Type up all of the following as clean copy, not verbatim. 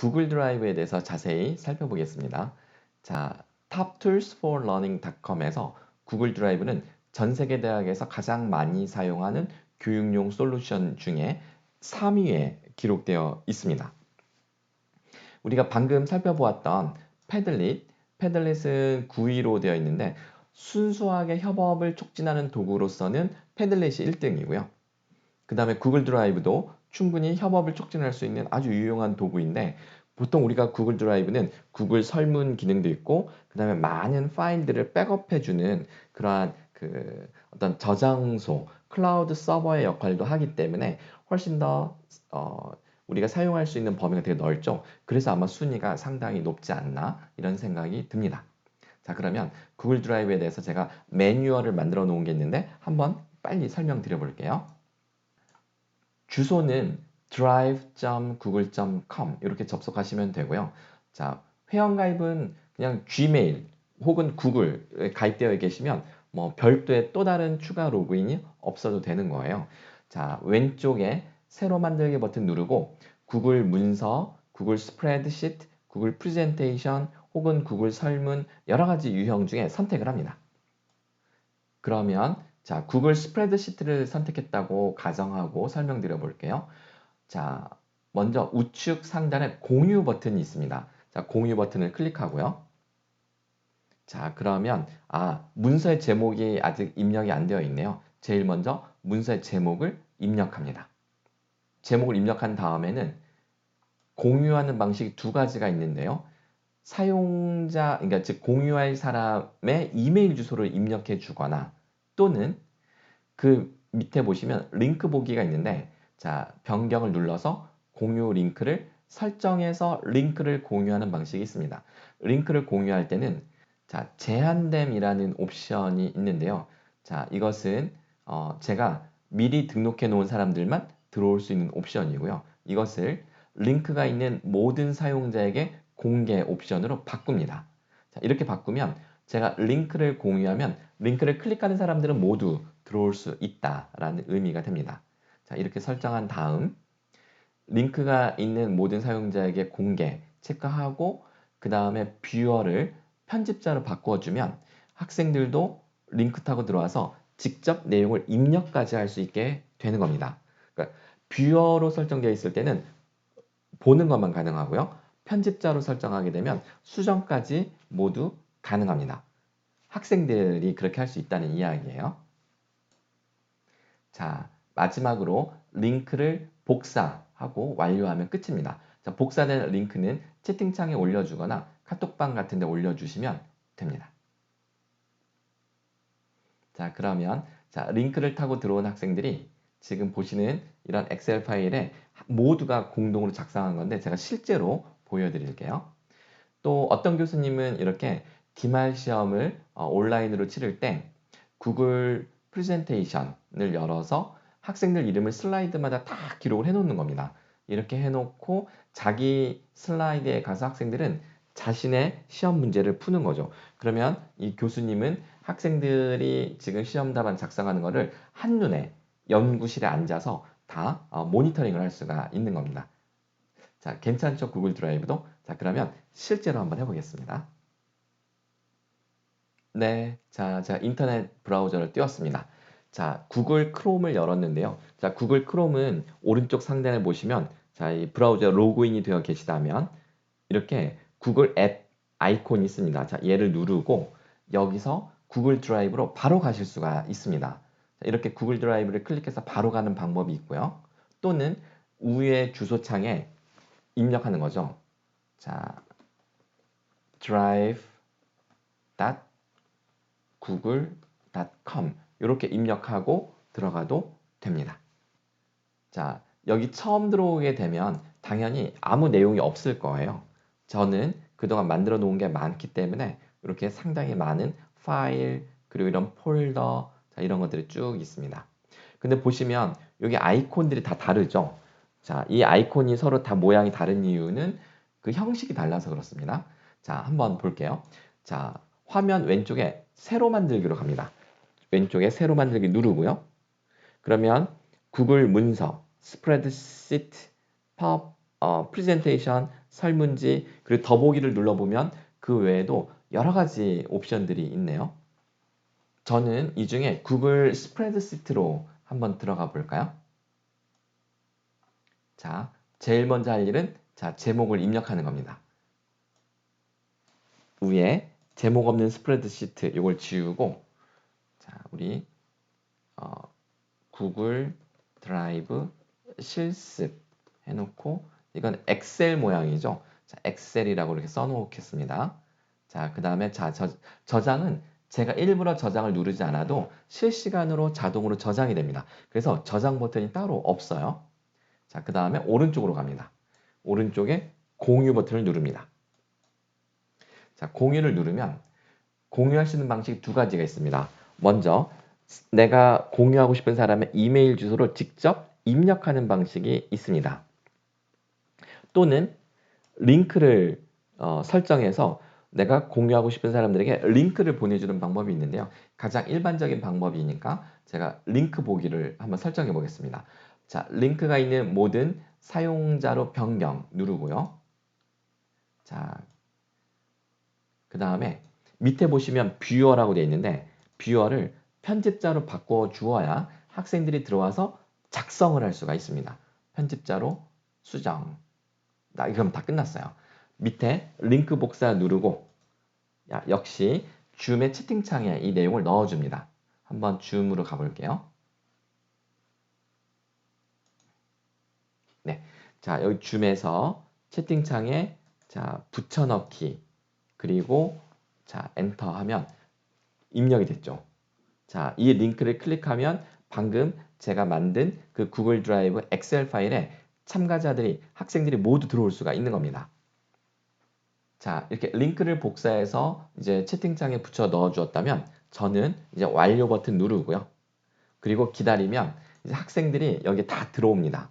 구글 드라이브에 대해서 자세히 살펴보겠습니다. 자, toptoolsforlearning.com에서 구글 드라이브는 전 세계 대학에서 가장 많이 사용하는 교육용 솔루션 중에 3위에 기록되어 있습니다. 우리가 방금 살펴보았던 패들릿은 9위로 되어 있는데 순수하게 협업을 촉진하는 도구로서는 패들릿이 1등이고요. 그 다음에 구글 드라이브도 충분히 협업을 촉진할 수 있는 아주 유용한 도구인데 보통 우리가 구글 드라이브는 구글 설문 기능도 있고 그 다음에 많은 파일들을 백업해주는 그러한 어떤 저장소, 클라우드 서버의 역할도 하기 때문에 훨씬 더 우리가 사용할 수 있는 범위가 되게 넓죠. 그래서 아마 순위가 상당히 높지 않나 이런 생각이 듭니다. 자, 그러면 구글 드라이브에 대해서 제가 매뉴얼을 만들어 놓은 게 있는데 한번 빨리 설명드려 볼게요. 주소는 drive.google.com 이렇게 접속하시면 되고요. 자, 회원가입은 그냥 Gmail 혹은 구글에 가입되어 계시면 뭐 별도의 또 다른 추가 로그인이 없어도 되는 거예요. 자, 왼쪽에 새로 만들기 버튼 누르고 구글 문서, 구글 스프레드시트, 구글 프레젠테이션 혹은 구글 설문 여러 가지 유형 중에 선택을 합니다. 그러면 자, 구글 스프레드시트를 선택했다고 가정하고 설명드려 볼게요. 자, 먼저 우측 상단에 공유 버튼이 있습니다. 자, 공유 버튼을 클릭하고요. 자, 그러면 문서의 제목이 아직 입력이 안 되어 있네요. 제일 먼저 문서의 제목을 입력합니다. 제목을 입력한 다음에는 공유하는 방식이 두 가지가 있는데요. 사용자, 그러니까 즉 공유할 사람의 이메일 주소를 입력해 주거나 또는 그 밑에 보시면 링크 보기가 있는데 자, 변경을 눌러서 공유 링크를 설정해서 링크를 공유하는 방식이 있습니다. 링크를 공유할 때는 자, 제한됨이라는 옵션이 있는데요. 자, 이것은 제가 미리 등록해 놓은 사람들만 들어올 수 있는 옵션이고요. 이것을 링크가 있는 모든 사용자에게 공개 옵션으로 바꿉니다. 자, 이렇게 바꾸면 제가 링크를 공유하면 링크를 클릭하는 사람들은 모두 들어올 수 있다라는 의미가 됩니다. 자, 이렇게 설정한 다음 링크가 있는 모든 사용자에게 공개 체크하고 그 다음에 뷰어를 편집자로 바꿔주면 학생들도 링크 타고 들어와서 직접 내용을 입력까지 할 수 있게 되는 겁니다. 그러니까 뷰어로 설정되어 있을 때는 보는 것만 가능하고요. 편집자로 설정하게 되면 수정까지 모두 가능합니다. 학생들이 그렇게 할 수 있다는 이야기예요. 자, 마지막으로 링크를 복사하고 완료하면 끝입니다. 자, 복사된 링크는 채팅창에 올려주거나 카톡방 같은 데 올려주시면 됩니다. 자, 그러면 링크를 타고 들어온 학생들이 지금 보시는 이런 엑셀 파일에 모두가 공동으로 작성한 건데 제가 실제로 보여드릴게요. 또 어떤 교수님은 이렇게 기말 시험을 온라인으로 치를 때 구글 프레젠테이션을 열어서 학생들 이름을 슬라이드마다 다 기록을 해놓는 겁니다. 이렇게 해놓고 자기 슬라이드에 가서 학생들은 자신의 시험 문제를 푸는 거죠. 그러면 이 교수님은 학생들이 지금 시험 답안 작성하는 거를 한눈에 연구실에 앉아서 다 모니터링을 할 수가 있는 겁니다. 자, 괜찮죠? 구글 드라이브도? 자, 그러면 실제로 한번 해보겠습니다. 네, 자, 제가 인터넷 브라우저를 띄웠습니다. 자, 구글 크롬을 열었는데요. 자, 구글 크롬은 오른쪽 상단에 보시면 자, 이 브라우저 로그인이 되어 계시다면 이렇게 구글 앱 아이콘이 있습니다. 자, 얘를 누르고 여기서 구글 드라이브로 바로 가실 수가 있습니다. 자, 이렇게 구글 드라이브를 클릭해서 바로 가는 방법이 있고요. 또는 위에 주소창에 입력하는 거죠. 자, drive.google.com 이렇게 입력하고 들어가도 됩니다. 자, 여기 처음 들어오게 되면 당연히 아무 내용이 없을 거예요. 저는 그동안 만들어 놓은 게 많기 때문에 이렇게 상당히 많은 파일 그리고 이런 폴더 자, 이런 것들이 쭉 있습니다. 근데 보시면 여기 아이콘들이 다 다르죠. 자, 이 아이콘이 서로 다 모양이 다른 이유는 그 형식이 달라서 그렇습니다. 자, 한번 볼게요. 자, 화면 왼쪽에 새로 만들기로 갑니다. 왼쪽에 새로 만들기 누르고요. 그러면 구글 문서, 스프레드시트, 프레젠테이션, 설문지, 그리고 더보기를 눌러보면 그 외에도 여러 가지 옵션들이 있네요. 저는 이 중에 구글 스프레드시트로 한번 들어가 볼까요? 자, 제일 먼저 할 일은 제목을 입력하는 겁니다. 위에 제목 없는 스프레드시트 이걸 지우고 우리 구글 드라이브 실습 해놓고 이건 엑셀 모양이죠. 엑셀이라고 이렇게 써놓겠습니다. 그 다음에 저장은 제가 일부러 저장을 누르지 않아도 실시간으로 자동으로 저장이 됩니다. 그래서 저장 버튼이 따로 없어요. 그 다음에 오른쪽으로 갑니다. 오른쪽에 공유 버튼을 누릅니다. 공유를 누르면 공유할 수 있는 방식이 두 가지가 있습니다. 먼저 내가 공유하고 싶은 사람의 이메일 주소를 직접 입력하는 방식이 있습니다. 또는 링크를 설정해서 내가 공유하고 싶은 사람들에게 링크를 보내주는 방법이 있는데요. 가장 일반적인 방법이니까 제가 링크 보기를 한번 설정해 보겠습니다. 링크가 있는 모든 사용자로 변경 누르고요. 그 다음에 밑에 보시면 뷰어라고 되어 있는데 뷰어를 편집자로 바꿔 주어야 학생들이 들어와서 작성을 할 수가 있습니다. 편집자로 수정. 그럼 다 끝났어요. 밑에 링크 복사 누르고 역시 줌의 채팅창에 이 내용을 넣어줍니다. 한번 줌으로 가볼게요. 네, 여기 줌에서 채팅창에 붙여넣기 그리고 엔터 하면 입력이 됐죠. 이 링크를 클릭하면 방금 제가 만든 그 구글 드라이브 엑셀 파일에 참가자들이 학생들이 모두 들어올 수가 있는 겁니다. 이렇게 링크를 복사해서 이제 채팅창에 붙여 넣어 주었다면 저는 이제 완료 버튼 누르고요. 그리고 기다리면 이제 학생들이 여기 다 들어옵니다.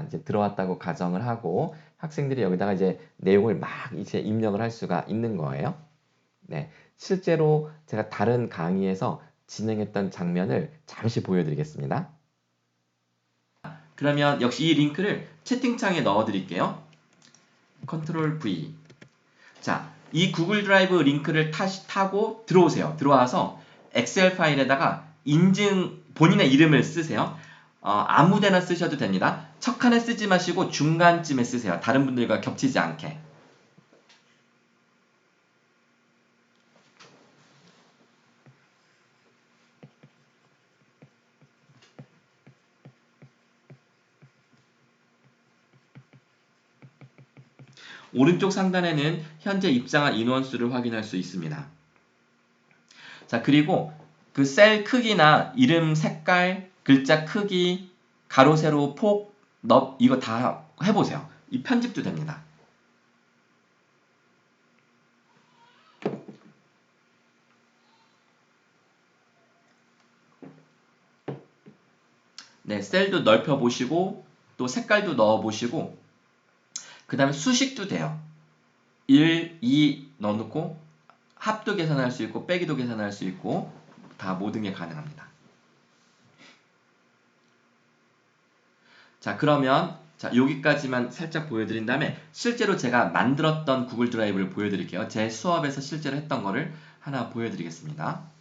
이제 들어왔다고 가정을 하고 학생들이 여기다가 이제 내용을 막 이제 입력을 할 수가 있는 거예요. 네, 실제로 제가 다른 강의에서 진행했던 장면을 잠시 보여드리겠습니다. 그러면 역시 이 링크를 채팅창에 넣어 드릴게요. 컨트롤 V. 이 구글 드라이브 링크를 타고 들어오세요. 들어와서 엑셀 파일에다가 본인의 이름을 쓰세요. 아무 데나 쓰셔도 됩니다. 첫 칸에 쓰지 마시고 중간쯤에 쓰세요. 다른 분들과 겹치지 않게. 오른쪽 상단에는 현재 입장한 인원수를 확인할 수 있습니다. 그리고 그 셀 크기나 이름 색깔, 글자 크기, 가로, 세로, 폭, 이거 다 해보세요. 이 편집도 됩니다. 네, 셀도 넓혀보시고 또 색깔도 넣어보시고 그 다음에 수식도 돼요. 1, 2 넣어놓고 합도 계산할 수 있고 빼기도 계산할 수 있고 다 모든 게 가능합니다. 그러면 여기까지만 살짝 보여드린 다음에 실제로 제가 만들었던 구글 드라이브를 보여드릴게요. 제 수업에서 실제로 했던 거를 하나 보여드리겠습니다.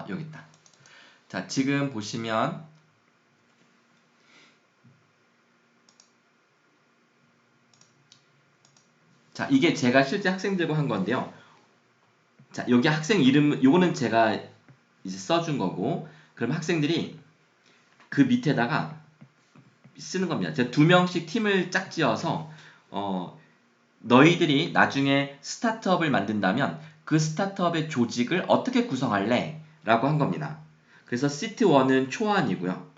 여기 있다. 지금 보시면 이게 제가 실제 학생들과 한 건데요. 여기 학생 이름, 요거는 제가 이제 써준 거고, 그럼 학생들이 그 밑에다가 쓰는 겁니다. 제가 2명씩 팀을 짝지어서, 너희들이 나중에 스타트업을 만든다면 그 스타트업의 조직을 어떻게 구성할래? 라고 한 겁니다. 그래서 시트 1은 초안이고요.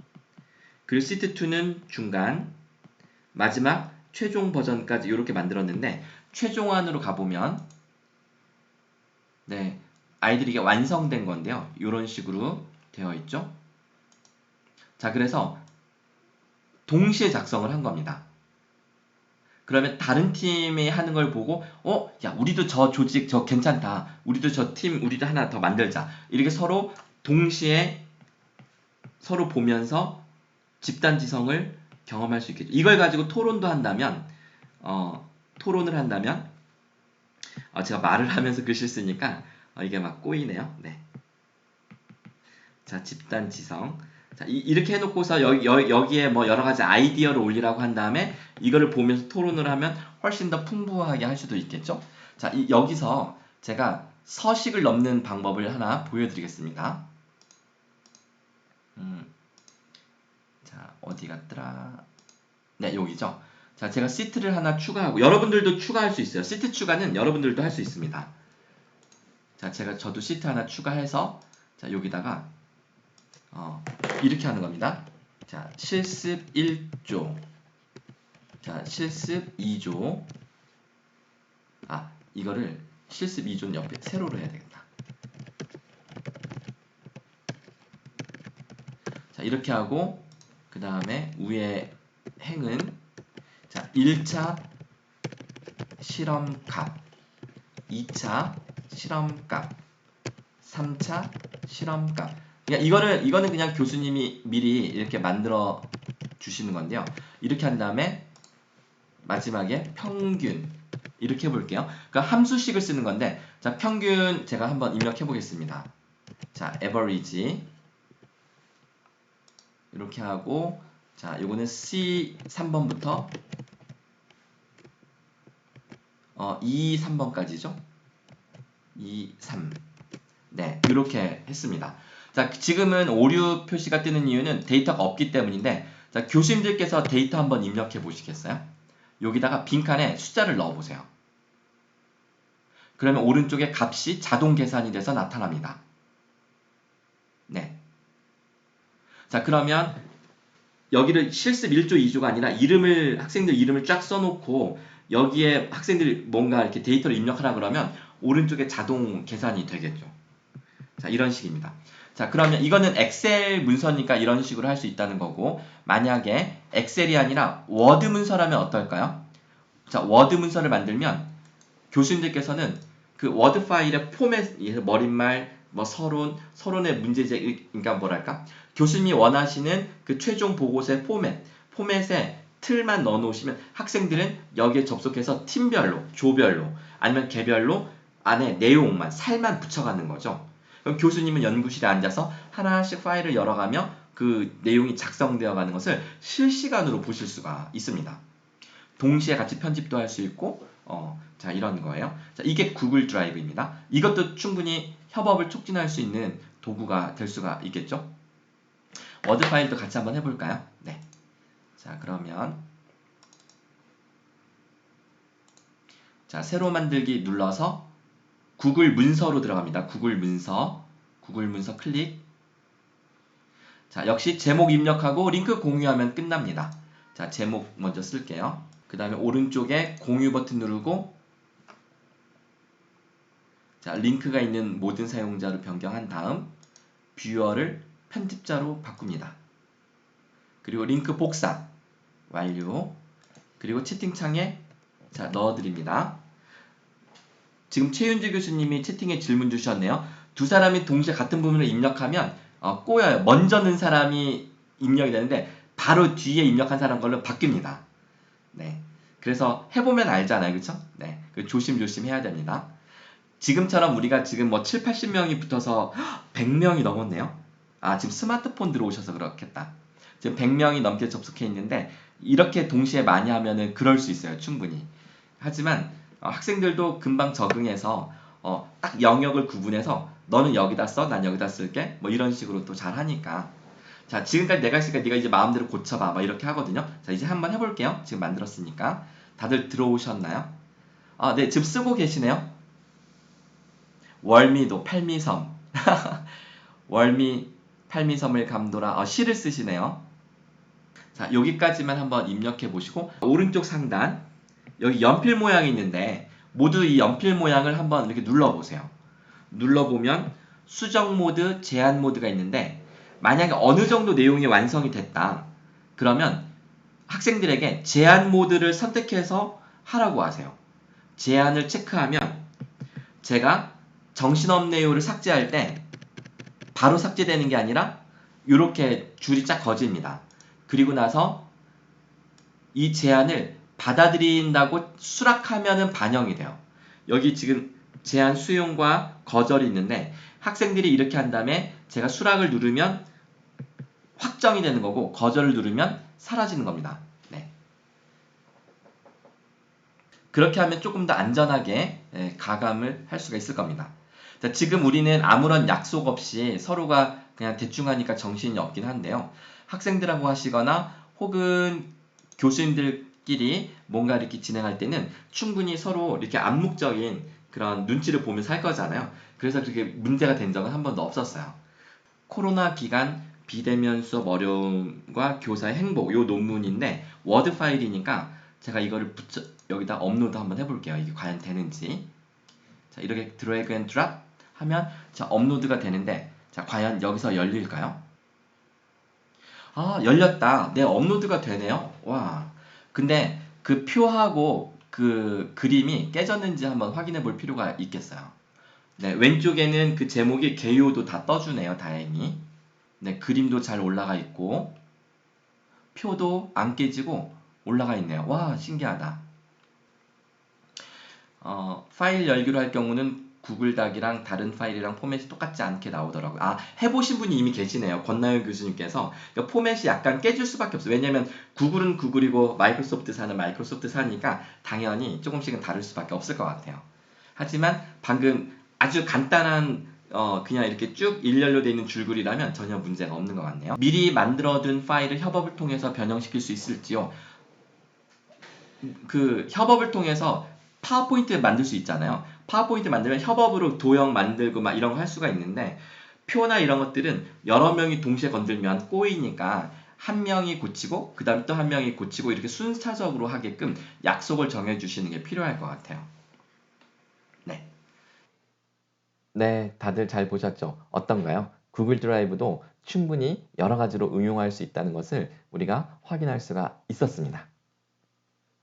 그리고 시트 2는 중간, 마지막 최종 버전까지 이렇게 만들었는데 최종안으로 가보면 네, 아이들이 이게 완성된 건데요. 이런 식으로 되어 있죠. 그래서 동시에 작성을 한 겁니다. 그러면 다른 팀이 하는 걸 보고 야 우리도 저 조직 저 괜찮다. 우리도 저 팀 우리도 하나 더 만들자. 이렇게 서로 동시에 서로 보면서 집단지성을 경험할 수 있겠죠. 이걸 가지고 토론도 한다면 토론을 한다면 제가 말을 하면서 글씨 쓰니까 이게 막 꼬이네요. 네. 자, 집단지성. 자, 이렇게 해놓고서 여기에 뭐 여러 가지 아이디어를 올리라고 한 다음에 이거를 보면서 토론을 하면 훨씬 더 풍부하게 할 수도 있겠죠. 자, 여기서 제가 서식을 넣는 방법을 하나 보여드리겠습니다. 자, 어디 갔더라? 네, 여기죠. 자, 제가 시트를 하나 추가하고 여러분들도 추가할 수 있어요. 시트 추가는 여러분들도 할 수 있습니다. 자, 저도 시트 하나 추가해서 자, 여기다가 이렇게 하는 겁니다. 자, 실습 1조. 자, 실습 2조. 이거를 실습 2조는 옆에 세로로 해야 되겠다. 자, 이렇게 하고 그 다음에 위에 행은 자, 1차 실험값, 2차 실험값, 3차 실험값. 그러니까 이거는 그냥 교수님이 미리 이렇게 만들어 주시는 건데요. 이렇게 한 다음에 마지막에 평균 이렇게 해볼게요. 그러니까 함수식을 쓰는 건데 자 평균 제가 한번 입력해 보겠습니다. 자 average 이렇게 하고 자 요거는 C 3번부터 2, 3번까지죠. 2, 3 네 이렇게 했습니다. 자 지금은 오류 표시가 뜨는 이유는 데이터가 없기 때문인데 자 교수님들께서 데이터 한번 입력해 보시겠어요? 여기다가 빈칸에 숫자를 넣어 보세요. 그러면 오른쪽에 값이 자동 계산이 돼서 나타납니다. 네. 자 그러면 여기를 실습 1조 2조가 아니라 학생들 이름을 쫙 써놓고 여기에 학생들이 뭔가 이렇게 데이터를 입력하라 그러면 오른쪽에 자동 계산이 되겠죠. 자 이런 식입니다. 자 그러면 이거는 엑셀 문서니까 이런 식으로 할 수 있다는 거고 만약에 엑셀이 아니라 워드 문서라면 어떨까요? 자 워드 문서를 만들면 교수님들께서는 그 워드 파일의 포맷, 머릿말, 뭐 서론의 문제제, 그러니까 뭐랄까 교수님이 원하시는 그 최종 보고서의 포맷에 틀만 넣어놓으시면 학생들은 여기에 접속해서 팀별로, 조별로, 아니면 개별로 안에 내용만, 살만 붙여가는 거죠. 그럼 교수님은 연구실에 앉아서 하나씩 파일을 열어가며 그 내용이 작성되어 가는 것을 실시간으로 보실 수가 있습니다. 동시에 같이 편집도 할 수 있고 자 이런 거예요. 자 이게 구글 드라이브입니다. 이것도 충분히 협업을 촉진할 수 있는 도구가 될 수가 있겠죠. 워드 파일도 같이 한번 해볼까요? 네. 자 그러면 자 새로 만들기 눌러서 구글 문서로 들어갑니다. 구글 문서 클릭. 자 역시 제목 입력하고 링크 공유하면 끝납니다. 자 제목 먼저 쓸게요. 그 다음에 오른쪽에 공유 버튼 누르고 자 링크가 있는 모든 사용자로 변경한 다음 뷰어를 편집자로 바꿉니다. 그리고 링크 복사 완료. 그리고 채팅창에 자 넣어드립니다. 지금 최윤주 교수님이 채팅에 질문 주셨네요. 두 사람이 동시에 같은 부분을 입력하면 꼬여요. 먼저 넣은 사람이 입력이 되는데 바로 뒤에 입력한 사람 걸로 바뀝니다. 네. 그래서 해보면 알잖아요. 그쵸? 네. 조심조심 해야 됩니다. 지금처럼 우리가 지금 뭐 7, 80명이 붙어서 100명이 넘었네요. 지금 스마트폰 들어오셔서 그렇겠다. 지금 100명이 넘게 접속해 있는데 이렇게 동시에 많이 하면은 그럴 수 있어요. 충분히. 하지만 학생들도 금방 적응해서 딱 영역을 구분해서 너는 여기다 써, 난 여기다 쓸게. 뭐 이런 식으로 또 잘 하니까. 자, 지금까지 내가 했으니까 네가 이제 마음대로 고쳐봐. 막 이렇게 하거든요. 자, 이제 한번 해볼게요. 지금 만들었으니까. 다들 들어오셨나요? 네, 지금 쓰고 계시네요. 월미도 팔미섬. 월미 팔미섬을 감도라. 시를 쓰시네요. 자, 여기까지만 한번 입력해 보시고 오른쪽 상단 여기 연필 모양이 있는데 모두 이 연필 모양을 한번 이렇게 눌러보세요. 눌러보면 수정 모드, 제한 모드가 있는데 만약에 어느 정도 내용이 완성이 됐다. 그러면 학생들에게 제한 모드를 선택해서 하라고 하세요. 제한을 체크하면 제가 정신없네요를 삭제할 때 바로 삭제되는 게 아니라 이렇게 줄이 쫙 거집니다. 그리고 나서 이 제한을 받아들인다고 수락하면은 반영이 돼요. 여기 지금 제한 수용과 거절이 있는데 학생들이 이렇게 한 다음에 제가 수락을 누르면 확정이 되는 거고 거절을 누르면 사라지는 겁니다. 네. 그렇게 하면 조금 더 안전하게 가감을 할 수가 있을 겁니다. 자, 지금 우리는 아무런 약속 없이 서로가 그냥 대충 하니까 정신이 없긴 한데요. 학생들하고 하시거나 혹은 교수님들끼리 뭔가 이렇게 진행할 때는 충분히 서로 이렇게 암묵적인 그런 눈치를 보면서 할 거잖아요. 그래서 그렇게 문제가 된 적은 한 번도 없었어요. 코로나 기간 비대면 수업 어려움과 교사의 행복 요 논문인데 워드 파일이니까 제가 이거를 여기다 업로드 한번 해볼게요. 이게 과연 되는지. 자, 이렇게 드래그 앤 드랍 하면 자, 업로드가 되는데 자, 과연 여기서 열릴까요? 아, 열렸다. 네, 업로드가 되네요. 와. 근데 그 표하고 그 그림이 깨졌는지 한번 확인해 볼 필요가 있겠어요. 네, 왼쪽에는 그 제목이 개요도 다 떠주네요. 다행히. 네, 그림도 잘 올라가 있고 표도 안 깨지고 올라가 있네요. 와, 신기하다. 파일 열기로 할 경우는 구글 닥이랑 다른 파일이랑 포맷이 똑같지 않게 나오더라고요. 아, 해보신 분이 이미 계시네요. 권나연 교수님께서. 그러니까 포맷이 약간 깨질 수밖에 없어요. 왜냐면 구글은 구글이고 마이크로소프트사는 마이크로소프트사니까 당연히 조금씩은 다를 수밖에 없을 것 같아요. 하지만 방금 아주 간단한 그냥 이렇게 쭉 일렬로 되어 있는 줄글이라면 전혀 문제가 없는 것 같네요. 미리 만들어둔 파일을 협업을 통해서 변형시킬 수 있을지요? 그 협업을 통해서 파워포인트 만들 수 있잖아요. 파워포인트 만들면 협업으로 도형 만들고 막 이런 거 할 수가 있는데 표나 이런 것들은 여러 명이 동시에 건들면 꼬이니까 한 명이 고치고 그 다음 또 한 명이 고치고 이렇게 순차적으로 하게끔 약속을 정해주시는 게 필요할 것 같아요. 네. 네, 다들 잘 보셨죠? 어떤가요? 구글 드라이브도 충분히 여러 가지로 응용할 수 있다는 것을 우리가 확인할 수가 있었습니다.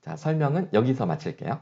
자, 설명은 여기서 마칠게요.